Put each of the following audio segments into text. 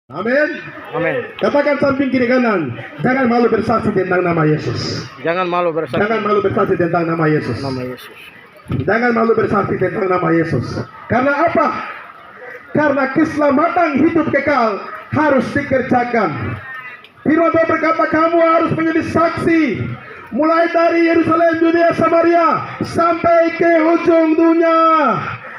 Amin. Amin. Katakan samping kiri kanan, jangan malu bersaksi tentang nama Yesus. Jangan malu bersaksi. Jangan malu bersaksi tentang nama Yesus. Nama Yesus. Jangan malu bersaksi tentang nama Yesus. Karena apa? Karena keselamatan hidup kekal harus dikerjakan. Firman Tuhan berkata, kamu harus menjadi saksi, mulai dari Yerusalem, Yudea, Samaria, sampai ke ujung dunia.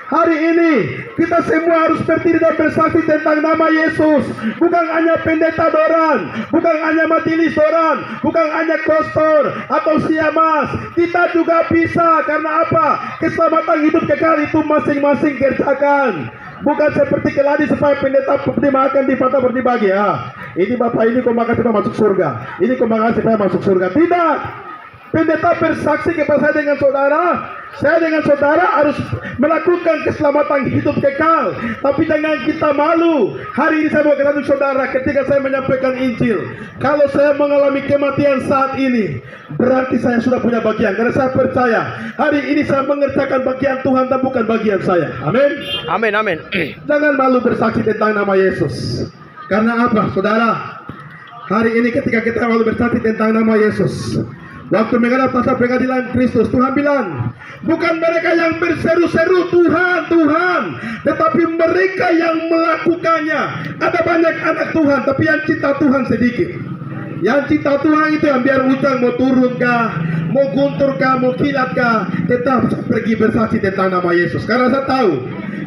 Hari ini kita semua harus berdiri dan bersaksi tentang nama Yesus. Bukan hanya pendeta doran, bukan hanya majelis doran, bukan hanya kostor atau siamas. Kita juga bisa. Karena apa? Keselamatan hidup kekal itu masing-masing kerjakan. Bukan seperti keladi supaya pendeta dimakan di patah berbagi. Ini bapak ini kau makan supaya masuk surga, ini kau makan supaya masuk surga. Tidak. Pendeta bersaksi kepada saya dengan saudara. Saya dengan saudara harus melakukan keselamatan hidup kekal. Tapi jangan kita malu. Hari ini saya mau katakan saudara, ketika saya menyampaikan Injil, kalau saya mengalami kematian saat ini, berarti saya sudah punya bagian. Karena saya percaya hari ini saya mengerjakan bagian Tuhan dan bukan bagian saya. Amin. Amin. Amin. Jangan malu bersaksi tentang nama Yesus. Karena apa, saudara? Hari ini ketika kita malu bersaksi tentang nama Yesus, waktu menghadap tahta pengadilan Kristus, Tuhan bilang, bukan mereka yang berseru-seru Tuhan, Tuhan, tetapi mereka yang melakukannya. Ada banyak anak Tuhan, tapi yang cinta Tuhan sedikit. Yang cinta Tuhan itu yang biar hujan mau turun kah, mau guntur kah, mau kilat kah, tetap pergi bersaksi tentang nama Yesus. Karena saya tahu,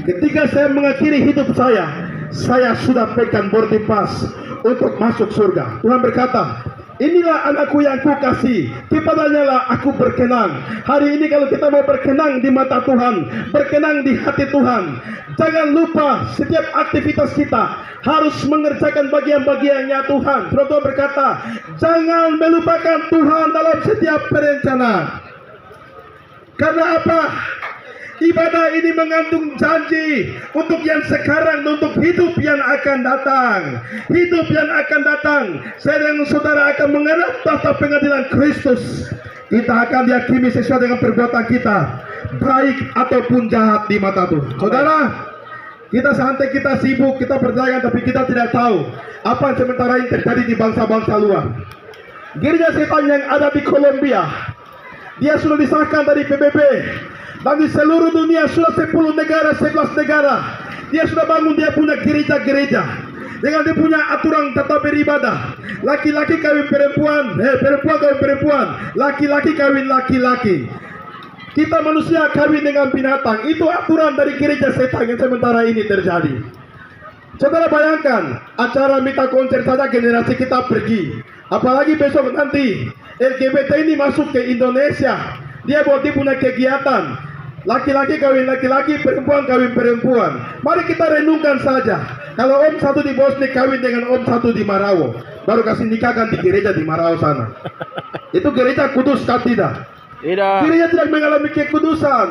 ketika saya mengakhiri hidup saya sudah pegang boarding pass untuk masuk surga. Tuhan berkata, inilah anakku yang kukasih, kepadanya lah aku berkenan. Hari ini kalau kita mau berkenan di mata Tuhan, berkenan di hati Tuhan, jangan lupa setiap aktivitas kita harus mengerjakan bagian-bagiannya Tuhan. Tuhan berkata, jangan melupakan Tuhan dalam setiap perencanaan. Karena apa? Ibadah ini mengandung janji untuk yang sekarang, untuk hidup yang akan datang. Hidup yang akan datang, saya dan saudara akan menghadap tahta pengadilan Kristus. Kita akan dihakimi sesuai dengan perbuatan kita, baik ataupun jahat di mata Tuhan. Saudara, kita santai, kita sibuk, kita berdagang, tapi kita tidak tahu apa yang sementara ini terjadi di bangsa-bangsa luar. Gereja setan yang ada di Kolombia, dia sudah disahkan dari PBB. Dan di seluruh dunia sudah 10 negara, 11 negara. Dia sudah bangun, dia punya gereja-gereja dengan dia punya aturan tata beribadah. Laki-laki kawin perempuan, perempuan kawin perempuan, laki-laki kawin laki-laki. Kita manusia kawin dengan binatang. Itu aturan dari gereja setan yang sementara ini terjadi. Saudara bayangkan, acara minta konser saja generasi kita pergi. Apalagi besok nanti LGBT ini masuk ke Indonesia. Dia buat dia punya kegiatan. Laki-laki kawin laki-laki, perempuan kawin perempuan. Mari kita renungkan saja. Kalau om satu di Bosnia kawin dengan om satu di Marawo, baru kasih nikahkan di gereja di Marawo sana. Itu gereja kudus kan tidak? Tidak. Gereja tidak mengalami kekudusan.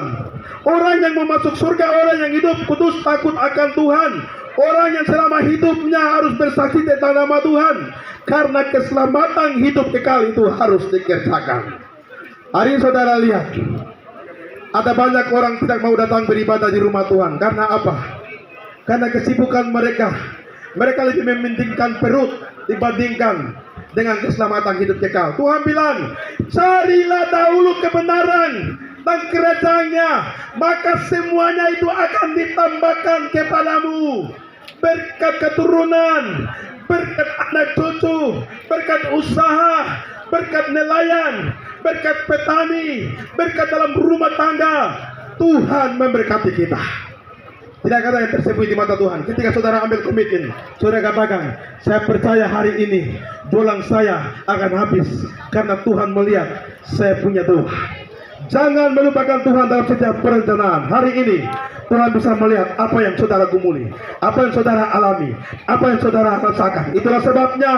Orang yang mau masuk surga, orang yang hidup kudus, takut akan Tuhan. Orang yang selama hidupnya harus bersaksi tentang nama Tuhan. Karena keselamatan hidup kekal itu harus dikerjakan. Hari ini saudara lihat, ada banyak orang tidak mau datang beribadah di rumah Tuhan. Karena apa? Karena kesibukan mereka. Mereka lebih mementingkan perut dibandingkan dengan keselamatan hidup kekal. Tuhan bilang, carilah dahulu kebenaran dan kerajaannya, maka semuanya itu akan ditambahkan kepadamu. Berkat keturunan, berkat anak cucu, berkat usaha, berkat nelayan, berkat petani, berkat dalam rumah tangga. Tuhan memberkati kita. Tidak ada yang tersembunyi di mata Tuhan. Ketika saudara ambil komitmen, saudara katakan, saya percaya hari ini bolang saya akan habis karena Tuhan melihat saya punya doa. Jangan melupakan Tuhan dalam setiap perencanaan. Hari ini Tuhan bisa melihat apa yang saudara gumuli, apa yang saudara alami, apa yang saudara rasakan. Itulah sebabnya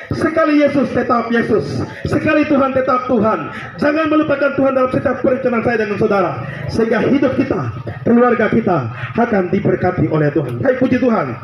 sekali Yesus tetap Yesus, sekali Tuhan tetap Tuhan. Jangan melupakan Tuhan dalam setiap perencanaan saya dengan saudara, sehingga hidup kita, keluarga kita akan diberkati oleh Tuhan. Hai, puji Tuhan.